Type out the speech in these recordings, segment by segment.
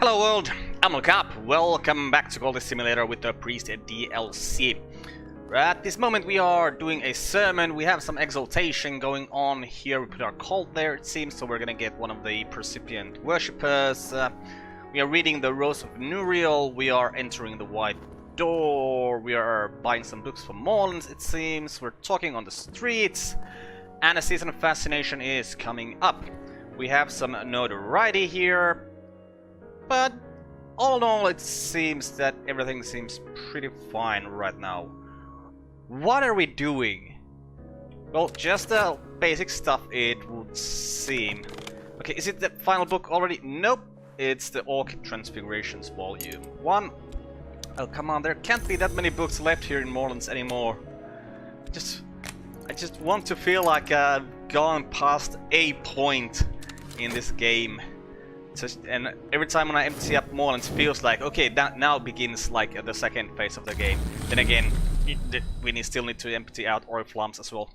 Hello world, I'm Carp. Welcome back to Cultist Simulator with the Priest DLC. At this moment we are doing a sermon. We have some exaltation going on here. We put our cult there, it seems, so we're gonna get one of the precipient worshippers. We are reading the Rose of Nuriel. We are entering the White Door. We are buying some books from Morlands, it seems. We're talking on the streets. And a season of fascination is coming up. We have some notoriety here. But all in all, it seems that everything seems pretty fine right now. What are we doing? Well, just the basic stuff, it would seem. Okay, is it the final book already? Nope. It's the Orchid Transfigurations Volume 1. Oh, come on, there can't be that many books left here in Morlands anymore. I just want to feel like I've gone past a point in this game. And every time when I empty up Morlands, it feels like, okay, that now begins like the second phase of the game. Then again, we still need to empty out Oriflammes as well.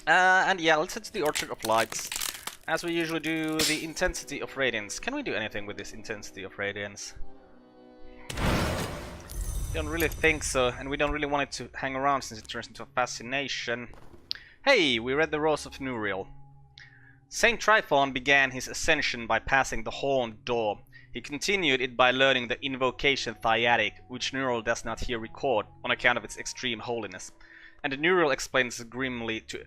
And yeah, let's head to the Orchard of Lights. As we usually do, the Intensity of Radiance. Can we do anything with this Intensity of Radiance? Don't really think so, and we don't really want it to hang around since it turns into a fascination. Hey, we read the Rose of Nuriel. Saint Tryphon began his ascension by passing the Horned Door. He continued it by learning the invocation Thyatic, which Nuriel does not here record on account of its extreme holiness. And Nuriel explains grimly to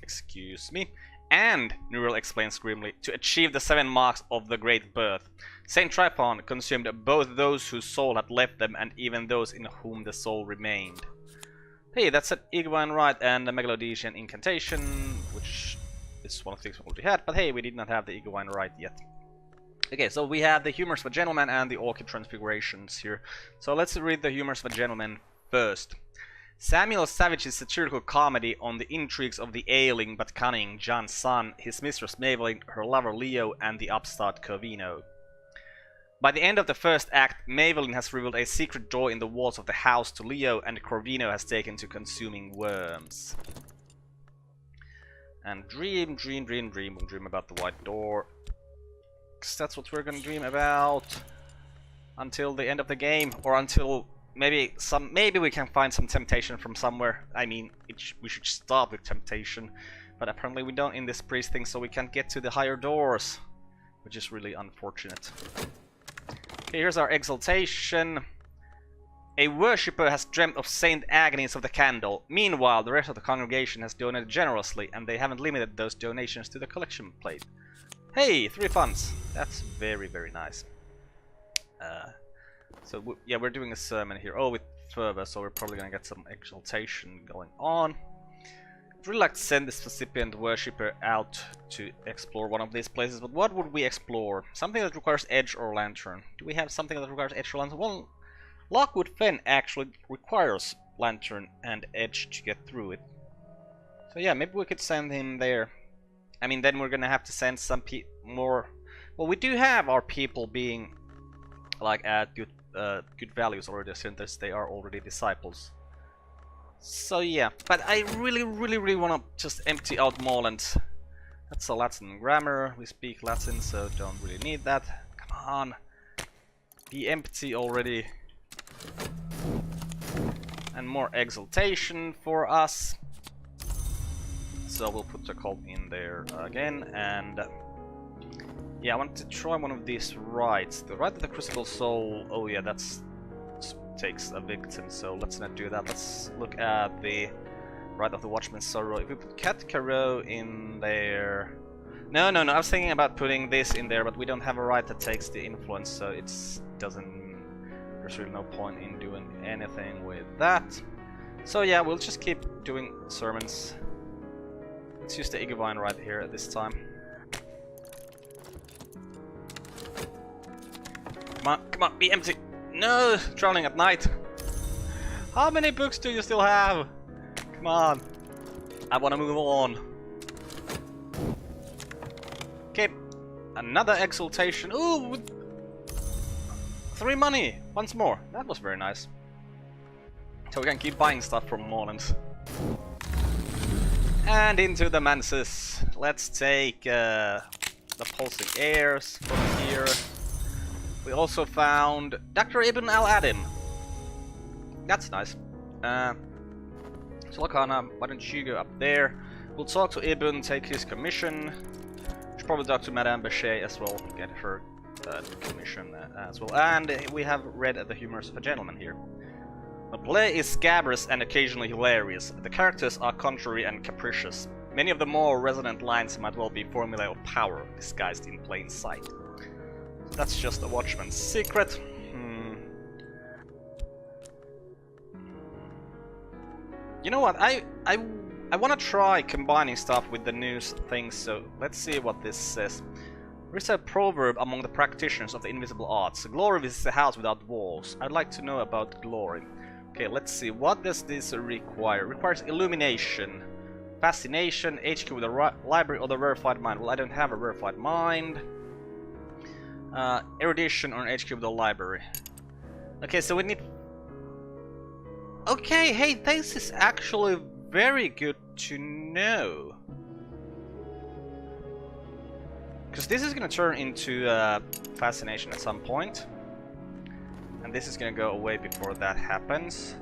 excuse me. And Nuriel explains grimly to achieve the 7 marks of the Great Birth. Saint Tryphon consumed both those whose soul had left them and even those in whom the soul remained. Hey, that's an Igwine Rite and a Megalodesian Incantation, which is one of the things we already had, but hey, we did not have the Igwine Rite yet. Okay, so we have the Humors of a Gentleman and the Orchid Transfigurations here. So let's read the Humors of a Gentleman first. Samuel Savage's satirical comedy on the intrigues of the ailing but cunning John's son, his mistress Maybelline, her lover Leo, and the upstart Corvino. By the end of the first act, Maybelline has revealed a secret door in the walls of the house to Leo, and Corvino has taken to consuming worms. And dream about the White Door. 'Cause that's what we're gonna dream about until the end of the game, or until maybe we can find some temptation from somewhere. I mean, we should start with temptation, but apparently we don't in this priest thing, so we can't get to the higher doors, which is really unfortunate. Okay, here's our exaltation. A worshipper has dreamt of Saint Agnes of the Candle. Meanwhile, the rest of the congregation has donated generously, and they haven't limited those donations to the collection plate. Hey, 3 funds. That's very, very nice. So yeah, we're doing a sermon here. Oh, with fervor, so we're probably gonna get some exaltation going on. I'd really like to send this recipient worshipper out to explore one of these places, but what would we explore? Something that requires edge or lantern. Do we have something that requires edge or lantern? Well, Lockwood Fen actually requires lantern and edge to get through it. So yeah, maybe we could send him there. I mean, then we're gonna have to send some more. Well, we do have our people being like at good values already, since they are already disciples. So yeah, but I really want to just empty out Morlands. That's a Latin grammar. We speak Latin, so don't really need that. Come on, be empty already. And more exaltation for us. So we'll put the cult in there again, and yeah, I want to try one of these rites. The Rite of the Crucible Soul. Oh yeah, that's takes a victim, so let's not do that. Let's look at the Rite of the Watchman's Sorrow. If we put Cat Caro in there. No, I was thinking about putting this in there, but we don't have a rite that takes the influence, so there's really no point in doing anything with that. So yeah, we'll just keep doing sermons. Let's use the Igwine right here at this time. Come on, be empty! No! Drowning at night! How many books do you still have? Come on! I wanna move on. Okay, another exaltation. Ooh! 3 money! Once more. That was very nice. So we can keep buying stuff from Morlands. And into the manses. Let's take the pulsing airs from here. We also found Dr. Ibn al-Adim. That's nice. So Lakana, why don't you go up there? We'll talk to Ibn, take his commission. Should probably talk to Madame Bechet as well, get her commission as well. And we have read The Humors of a Gentleman here. The play is scabrous and occasionally hilarious. The characters are contrary and capricious. Many of the more resonant lines might well be formulae of power, disguised in plain sight. So that's just a Watchman's secret. You know what, I want to try combining stuff with the news things, so let's see what this says. There is a proverb among the practitioners of the invisible arts. Glory visits a house without walls. I'd like to know about glory. Okay, let's see, what does this require? It requires illumination, fascination, HQ with a library or the verified mind. Well, I don't have a verified mind. Erudition or an HQ with a library. Okay, so we need... Okay, hey, this is actually very good to know. Because this is going to turn into fascination at some point. And this is going to go away before that happens.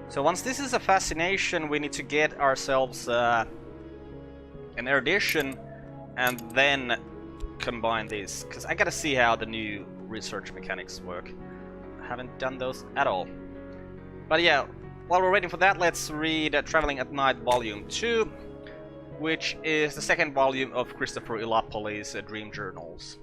So once this is a fascination, we need to get ourselves an erudition and then combine these. Because I gotta see how the new research mechanics work. I haven't done those at all. But yeah, while we're waiting for that, let's read Traveling at Night Volume 2, which is the second volume of Christopher Illapoli's Dream Journals.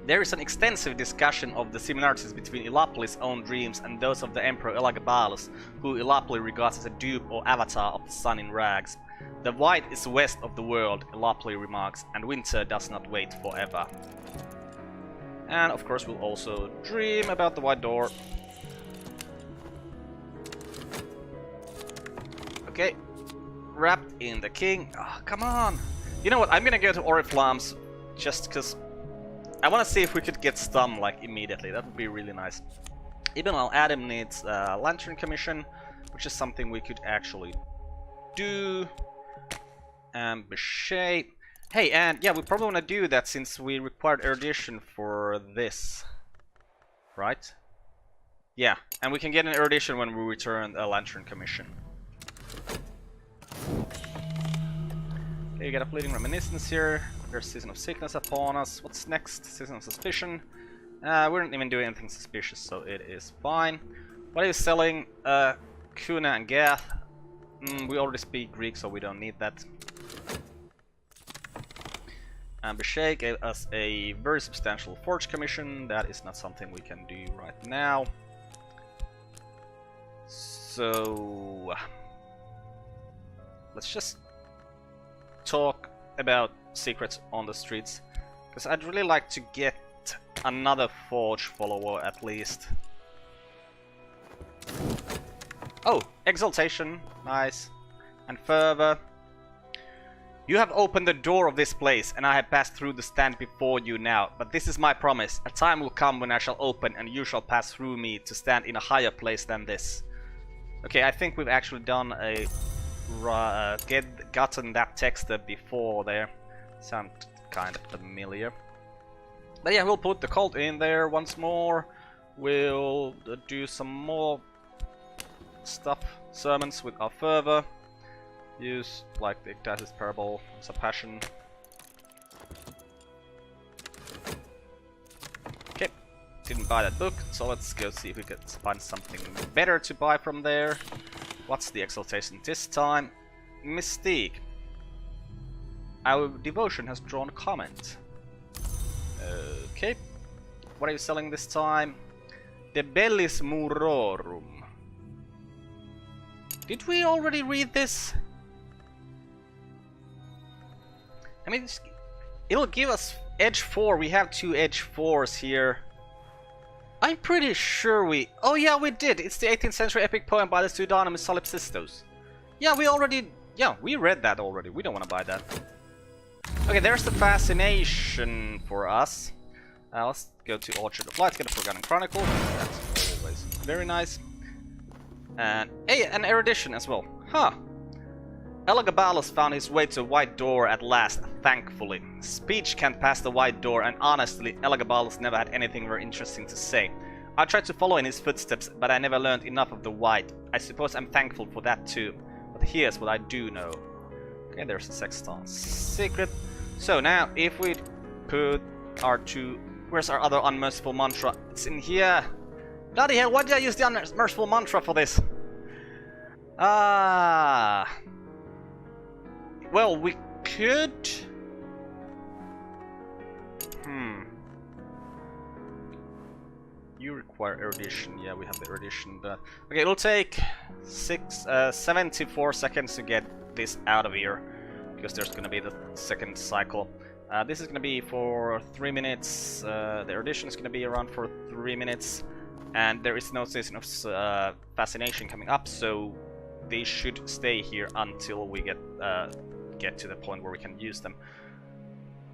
There is an extensive discussion of the similarities between Illapoli's own dreams and those of the Emperor Elagabalus, who Illapoli regards as a dupe or avatar of the sun in rags. The white is west of the world, Illapoli remarks, and winter does not wait forever. And of course we'll also dream about the white door. Okay, wrapped in the king. Oh, come on! You know what? I'm gonna go to Oriflamme's just because I want to see if we could get Stum like immediately. That would be really nice. Ibn al-Adim needs a Lantern Commission, which is something we could actually do. And Bechet. Hey, and yeah, we probably want to do that since we required erudition for this, right? Yeah, and we can get an erudition when we return a Lantern Commission. Okay, you get a fleeting reminiscence here. There's Season of Sickness upon us. What's next? Season of Suspicion. We didn't even do anything suspicious, so it is fine. What are you selling? Kuna and Gath. We already speak Greek, so we don't need that. And Bechet gave us a very substantial Forge Commission. That is not something we can do right now. So... let's just talk about secrets on the streets, because I'd really like to get another Forge follower at least. Oh, Exaltation, nice. And further, you have opened the door of this place, and I have passed through the stand before you now, but this is my promise. A time will come when I shall open, and you shall pass through me to stand in a higher place than this. Okay, I think we've actually done a gotten that text before there. Sound kind of familiar. But yeah, we'll put the cult in there once more. We'll do some more stuff, sermons with our fervor. Use like the Ignatius Parable as a passion. Okay, didn't buy that book, so let's go see if we can find something better to buy from there. What's the exaltation this time? Mystique. Our devotion has drawn comment. Okay. What are you selling this time? De Bellis Murorum. Did we already read this? I mean, it'll give us Edge 4. We have 2 Edge 4s here. I'm pretty sure we... oh yeah, we did! It's the 18th century epic poem by the pseudonymous Solipsistos. Yeah, we already... yeah, we read that already. We don't want to buy that. Okay, there's the fascination for us. Let's go to Orchard of Light, get a Forgotten Chronicle. That's always very nice. And... hey, an erudition as well. Huh. Elagabalus found his way to a white door at last, thankfully. Speech can't pass the white door, and honestly, Elagabalus never had anything very interesting to say. I tried to follow in his footsteps, but I never learned enough of the white. I suppose I'm thankful for that too. But here's what I do know. Okay, there's the Sexton secret. So now, if we put our two... Where's our other unmerciful mantra? It's in here! Bloody hell, why did I use the unmerciful mantra for this? Well, we could... You require erudition. Yeah, we have the erudition, but... Okay, it'll take 74 seconds to get this out of here, because there's gonna be the second cycle. This is gonna be for 3 minutes, the erudition is gonna be around for 3 minutes, and there is no season of fascination coming up, so they should stay here until we get to the point where we can use them.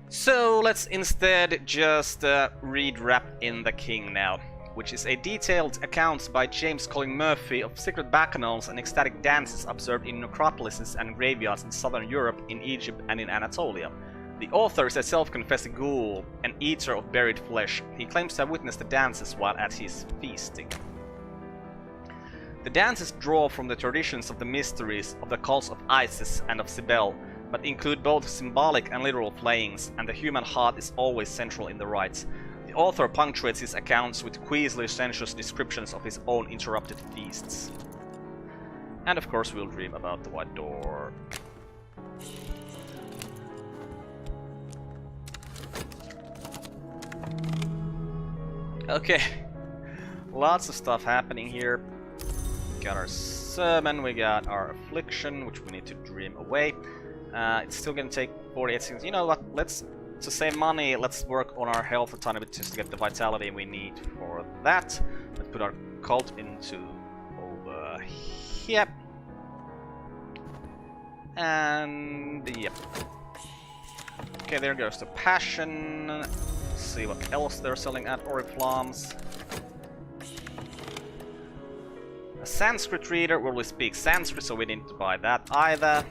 So let's instead just read Wrap in the King now, which is a detailed account by James Colin Murphy of secret bacchanals and ecstatic dances observed in necropolises and graveyards in southern Europe, in Egypt and in Anatolia. The author is a self-confessed ghoul, an eater of buried flesh. He claims to have witnessed the dances while at his feasting. The dances draw from the traditions of the mysteries of the cults of Isis and of Cybele, but include both symbolic and literal flayings, and the human heart is always central in the rites. The author punctuates his accounts with queasily sensuous descriptions of his own interrupted feasts. And of course we'll dream about the white door. Okay, lots of stuff happening here. We got our sermon, we got our affliction, which we need to dream away. It's still gonna take 48 seconds. You know what, to save money, let's work on our health a tiny bit just to get the vitality we need for that. Let's put our cult into over here. And yep. Okay, there goes the passion. Let's see what else they're selling at Oriflamme's. A Sanskrit reader. Well, we speak Sanskrit, so we didn't buy that either.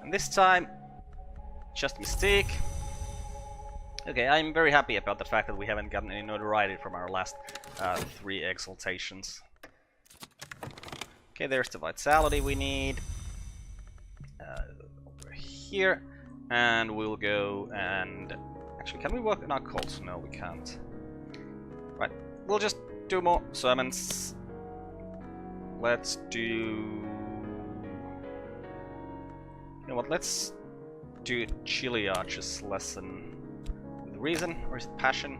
And this time, just Mystique. Okay, I'm very happy about the fact that we haven't gotten any notoriety from our last 3 exaltations. Okay, there's the vitality we need. Over here. And we'll go and... Actually, can we work in our cults? No, we can't. Right, we'll just do more sermons. Let's do... You know what, let's do Chiliarch's lesson. With reason, or is it passion?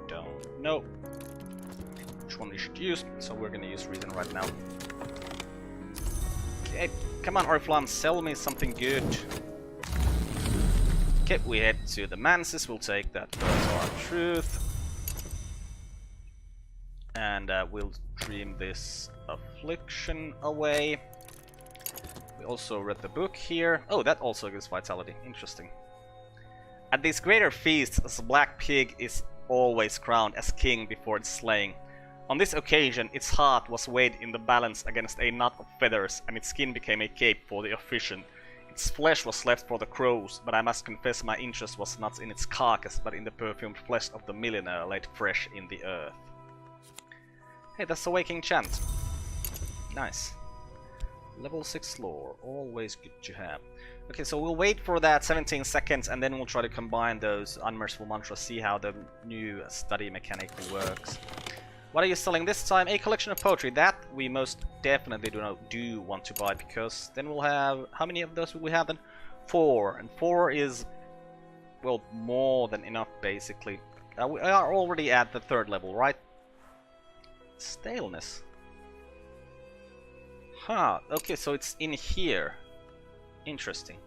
Don't know which one we should use, so we're gonna use reason right now. Okay, come on Oriflamme, sell me something good. Okay, we head to the Mansis, we'll take that for our truth. And we'll dream this affliction away. We also read the book here. Oh, that also gives vitality. Interesting. At these greater feasts, the black pig is always crowned as king before its slaying. On this occasion, its heart was weighed in the balance against a knot of feathers, and its skin became a cape for the officiant. Its flesh was left for the crows, but I must confess my interest was not in its carcass, but in the perfumed flesh of the millionaire laid fresh in the earth. Hey, that's a waking chant. Nice. Level 6 lore, always good to have. Okay, so we'll wait for that 17 seconds and then we'll try to combine those unmerciful mantras, see how the new study mechanic works. What are you selling this time? A collection of poetry. That we most definitely do want to buy, because then we'll have... How many of those will we have then? 4. And 4 is, well, more than enough, basically. We are already at the 3rd level, right? Staleness. Huh, okay, so it's in here. Interesting.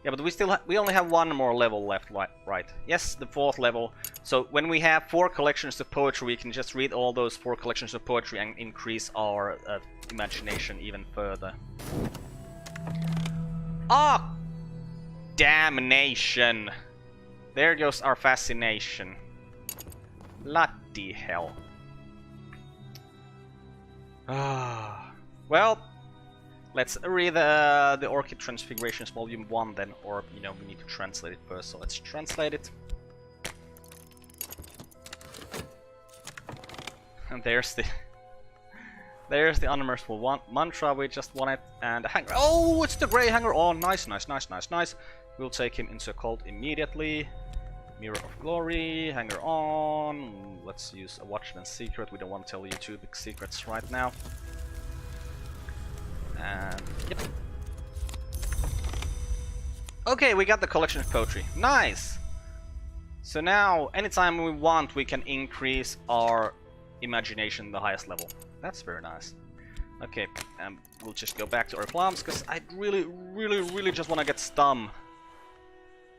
Yeah, but we only have 1 more level left, right? Yes, the 4th level. So when we have 4 collections of poetry, we can just read all those 4 collections of poetry and increase our imagination even further. Ah! Damnation! There goes our fascination. Bloody hell. Ah. Well, Let's read the Orchid Transfigurations Volume 1 then, or, you know, we need to translate it first, so let's translate it. And there's the unmerciful mantra we just wanted, and a hanger. Oh, it's the grey hanger on! Nice, nice, nice, nice, nice. We'll take him into a cult immediately. Mirror of Glory, hanger on. Let's use a Watchman's Secret. We don't want to tell you two big secrets right now. And yep. Okay, we got the collection of poetry. Nice! So now, anytime we want, we can increase our imagination the highest level. That's very nice. Okay, we'll just go back to our plums, because I really just want to get Stum.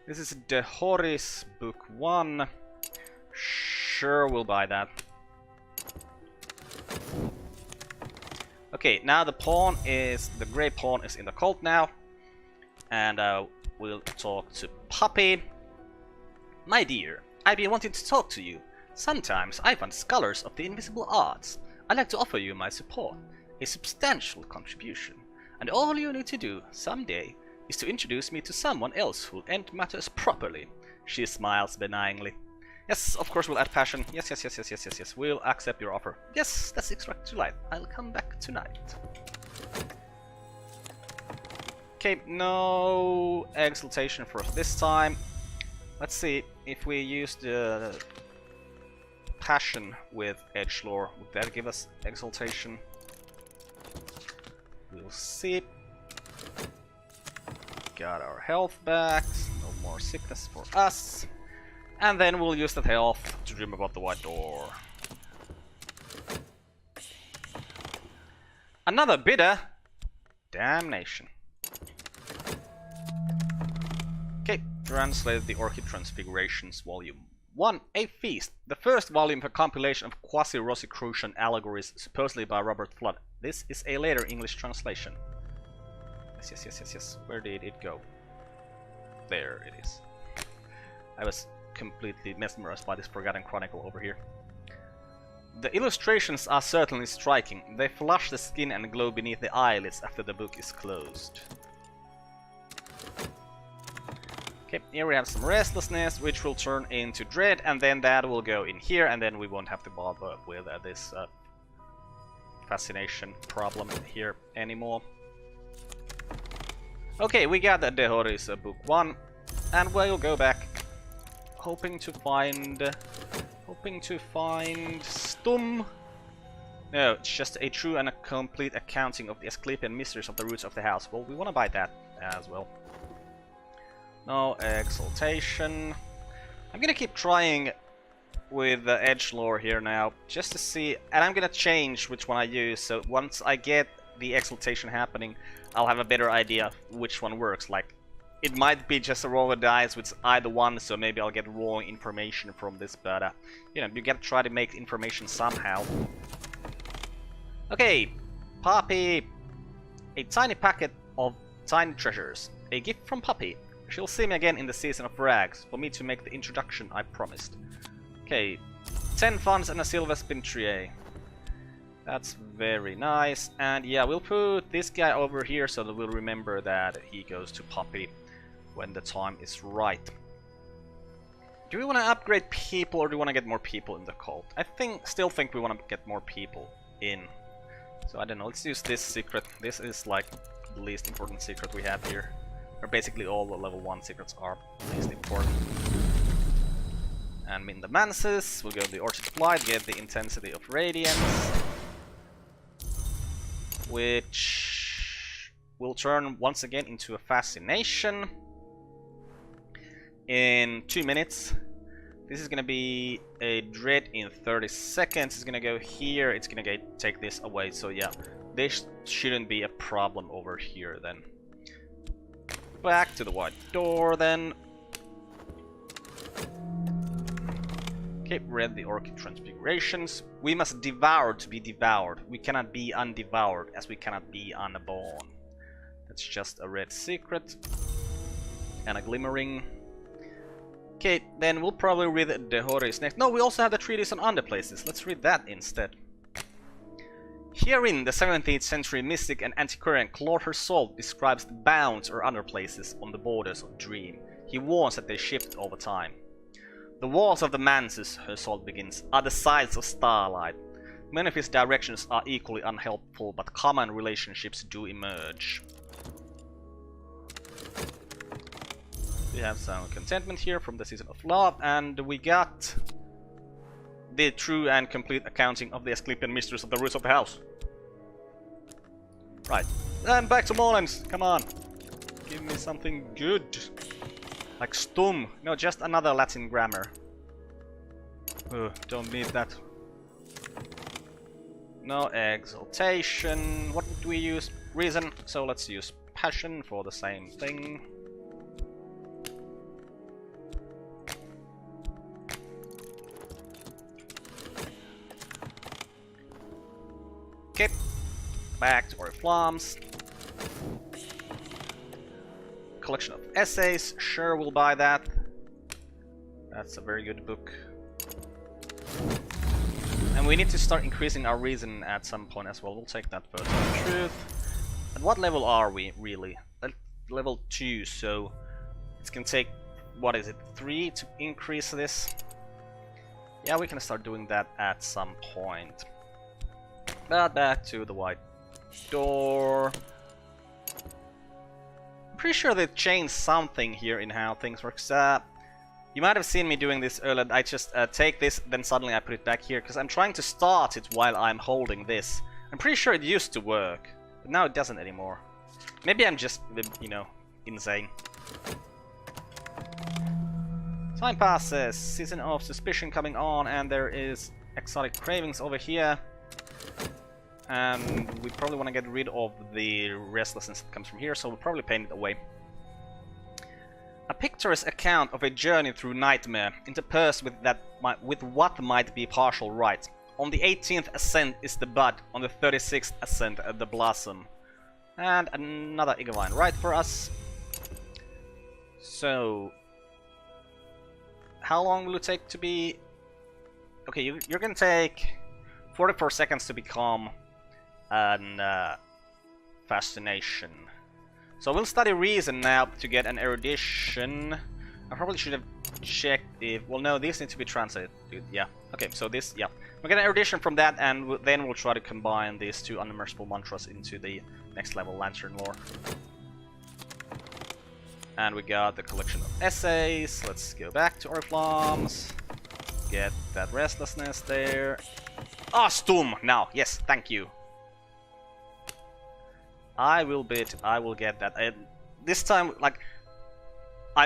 This is the Horis Book 1. Sure, we'll buy that. Okay, now the grey pawn is in the cult now. And we'll talk to Puppy. My dear, I've been wanting to talk to you. Sometimes I find scholars of the invisible arts. I'd like to offer you my support, a substantial contribution. And all you need to do, someday, is to introduce me to someone else who'll end matters properly. She smiles benignly. Yes, of course we'll add passion. Yes, yes, yes, yes, yes, yes, yes. We'll accept your offer. Yes, that's extract to life. I'll come back tonight. Okay, no exaltation for us this time. Let's see if we use the passion with edgelore. Would that give us exaltation? We'll see. Got our health back. No more sickness for us. And then we'll use that health to dream about the white door. Another bidder? Damnation. Okay, translated the Orchid Transfigurations Volume 1, A Feast. The first volume of a compilation of quasi-Rosicrucian allegories, supposedly by Robert Flood. This is a later English translation. Yes, yes, yes, yes, yes. Where did it go? There it is. I was completely mesmerized by this Forgotten Chronicle over here. The illustrations are certainly striking. They flush the skin and glow beneath the eyelids after the book is closed. Okay, here we have some restlessness, which will turn into dread, and then that will go in here, and then we won't have to bother with this fascination problem here anymore. Okay, we got the Horis Book 1, and we'll go back, hoping to find Stum. No, it's just a true and a complete accounting of the Asclepian mysteries of the roots of the house. Well, we want to buy that as well. No exaltation. I'm gonna keep trying with the edgelore here now, just to see, and I'm gonna change which one I use, so once I get the exaltation happening, I'll have a better idea of which one works. Like, it might be just a roll of dice with either one, so maybe I'll get wrong information from this, but you know, you gotta try to make information somehow. Okay, Puppy. A tiny packet of tiny treasures. A gift from Puppy. She'll see me again in the season of rags, for me to make the introduction I promised. Okay, 10 funds and a silver spin tray. That's very nice. And yeah, we'll put this guy over here so that we'll remember that he goes to Puppy when the time is right. Do we want to upgrade people, or do we want to get more people in the cult? I still think we want to get more people in. So I don't know, let's use this secret. This is like the least important secret we have here. Or basically all the level 1 secrets are least important. And in the Manses, we'll go to the Orchid Flight, get the Intensity of Radiance, which will turn once again into a Fascination in 2 minutes. This is gonna be a Dread in 30 seconds. It's gonna go here, it's gonna take this away, so yeah, this shouldn't be a problem over here then. Back to the white door then. Okay, read the Orchid Transfigurations. We must devour to be devoured. We cannot be undevoured, as we cannot be unborn. That's just a red secret. And a glimmering. Okay, then we'll probably read the Horis next. No, we also have the treatise on underplaces. Let's read that instead. Herein, the 17th century mystic and antiquarian Claude Hersault describes the bounds or other places on the borders of dream. He warns that they shift over time. The walls of the manses, Hersault begins, are the sides of starlight. Many of his directions are equally unhelpful, but common relationships do emerge. We have some contentment here from the Season of Love, and we got the true and complete accounting of the Asclepian mysteries of the roots of the house. Right, and back to Moorlands, come on. Give me something good. Like stum. No, just another Latin grammar. Don't need that. No exaltation. What would we use? Reason. So let's use passion for the same thing. Okay. Back to Oriflamme's. Collection of essays. Sure, we'll buy that. That's a very good book. And we need to start increasing our reason at some point as well. We'll take that first. Truth. At what level are we, really? At level 2, so it's gonna take, what is it, 3 to increase this? Yeah, we can start doing that at some point. But back to the white door. Pretty sure they changed something here in how things work. You might have seen me doing this earlier. I just take this, then suddenly I put it back here, because I'm trying to start it while I'm holding this. I'm pretty sure it used to work, but now it doesn't anymore. Maybe I'm just, you know, insane. Time passes, Season of Suspicion coming on, and there is Exotic Cravings over here. And we probably want to get rid of the restlessness that comes from here, so we'll probably paint it away. A picturesque account of a journey through nightmare, interspersed with what might be partial right. On the 18th ascent is the bud, on the 36th ascent the blossom. And another Igavine right for us. So, how long will it take to be... Okay, you're gonna take 44 seconds to become an fascination. So we'll study reason now to get an erudition. I probably should have checked if... Well, no, these need to be translated. Yeah. Okay, so this... Yeah. We'll get an erudition from that, and then we'll try to combine these two unmerciful mantras into the next level Lantern Lore. And we got the collection of essays. Let's go back to Oriflamme's. Get that restlessness there. Ah, Stum! Now, yes, thank you. I will get that. This time, like,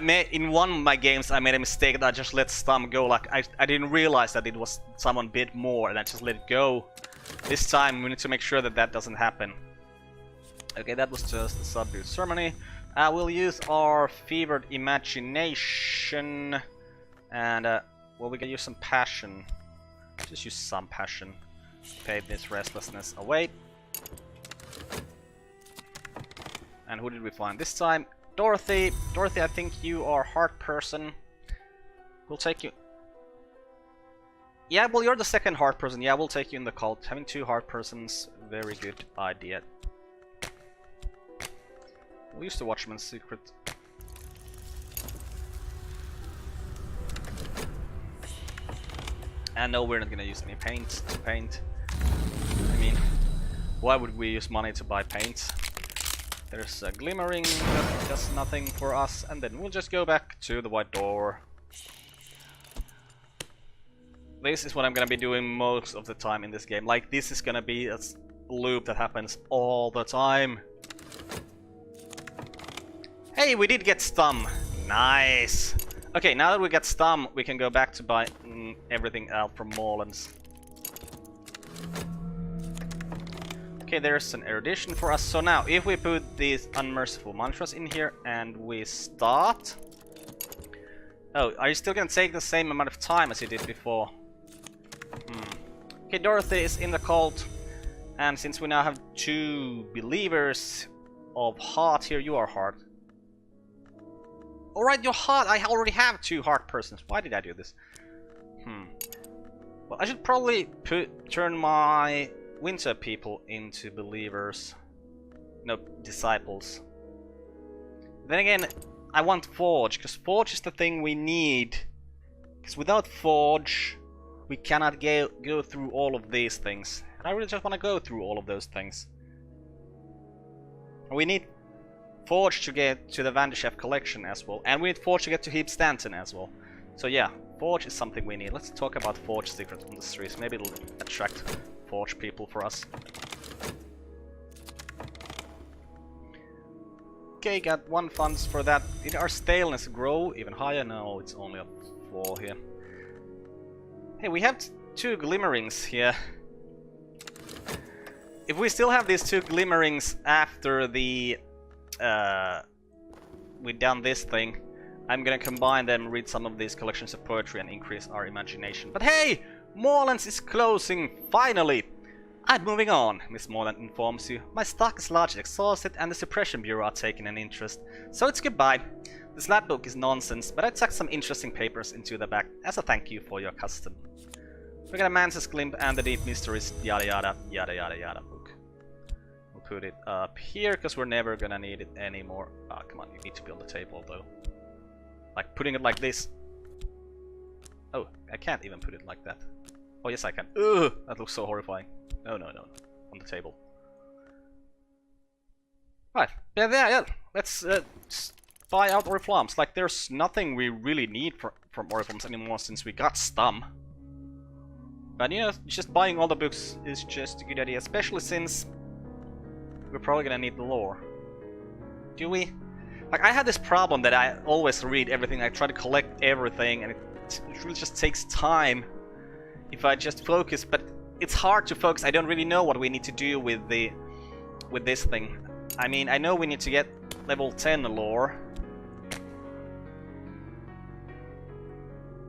in one of my games I made a mistake that I just let Stum go. Like, I didn't realize that it was someone bid more, and I just let it go. This time we need to make sure that that doesn't happen. Okay, that was just a subdued ceremony. We'll use our fevered imagination, and well, we can use some passion. Just use some passion. Pay this restlessness away. And who did we find this time? Dorothy. Dorothy, I think you are heart person. We'll take you. Yeah, well, you're the second heart person. Yeah, we'll take you in the cult. Having 2 heart persons, very good idea. We'll use the Watchman's Secret. And no, we're not gonna use any paint to paint. I mean, why would we use money to buy paint? There's a glimmering that does nothing for us, and then we'll just go back to the white door. This is what I'm gonna be doing most of the time in this game. Like, this is gonna be a loop that happens all the time. Hey, we did get Stum. Nice. Okay, now that we got Stum, we can go back to buy everything out from Moorlands. Okay, there's an erudition for us. So now, if we put these unmerciful mantras in here and we start... Oh, are you still gonna take the same amount of time as you did before? Okay, Dorothy is in the cult. And since we now have 2 believers of heart here, you are heart. Alright, your heart! I already have 2 heart persons. Why did I do this? Well, I should probably turn my winter people into believers. No, disciples. Then again, I want Forge, because Forge is the thing we need. Because without Forge, we cannot go through all of these things. And I really just want to go through all of those things. We need Forge to get to the Vanderchef collection as well. And we need Forge to get to Heap Stanton as well. So yeah, Forge is something we need. Let's talk about Forge secrets on the streets. Maybe it'll attract Forge people for us. Okay, got 1 funds for that. Did our staleness grow even higher? No, it's only a 4 here. Hey, we have 2 glimmerings here. If we still have these 2 glimmerings after the we've done this thing, I'm gonna combine them, read some of these collections of poetry and increase our imagination. But hey! Morelands is closing, finally! I'm moving on, Miss Moreland informs you. My stock is largely exhausted and the Suppression Bureau are taking an interest. So it's goodbye. This lab book is nonsense, but I tucked some interesting papers into the back as a thank you for your custom. We got a Mantis Glimp and the Deep Mysteries, yada yada, yada yada yada book. We'll put it up here, because we're never gonna need it anymore. Ah, come on, you need to be on the table though. Like putting it like this. Oh, I can't even put it like that. Oh yes I can. Ugh, that looks so horrifying. No, no, no, on the table. Right, yeah. Let's buy out Oriflammes. Like, there's nothing we really need from Oriflammes anymore since we got Stum. But you know, just buying all the books is just a good idea, especially since we're probably gonna need the lore. Do we? Like, I had this problem that I always read everything, I try to collect everything, and it really just takes time if I just focus, but it's hard to focus. I don't really know what we need to do with this thing. I mean, I know we need to get level 10 lore.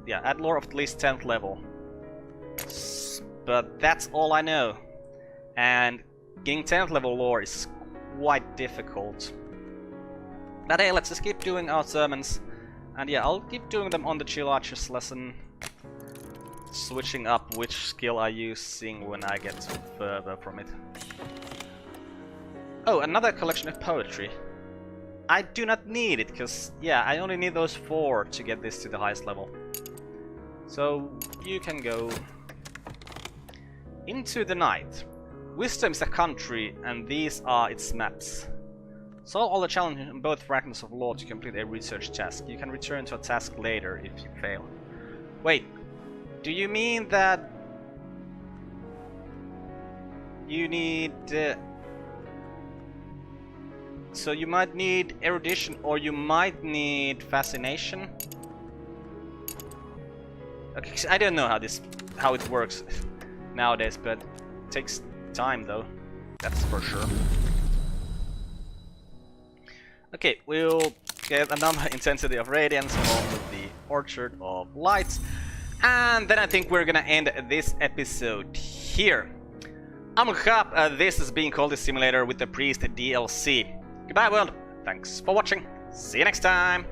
Yeah, add lore of at least 10th level. But that's all I know. And getting 10th level lore is quite difficult. But hey, let's just keep doing our sermons. And yeah, I'll keep doing them on the Chill Archers lesson. Switching up which skill I'm using when I get further from it. Oh, another collection of poetry. I do not need it, because, yeah, I only need those 4 to get this to the highest level. So, you can go into the night. Wisdom is a country, and these are its maps. Solve all the challenges in both fragments of lore to complete a research task. You can return to a task later if you fail. Wait, do you mean that you need... so you might need erudition, or you might need fascination? Okay, I don't know how it works nowadays, but it takes time though. That's for sure. Okay, we'll get another intensity of radiance along with the Orchard of Lights, and then I think we're gonna end this episode here. I'm Carp, this is being Cultist Simulator with the Priest DLC. Goodbye world, thanks for watching, see you next time!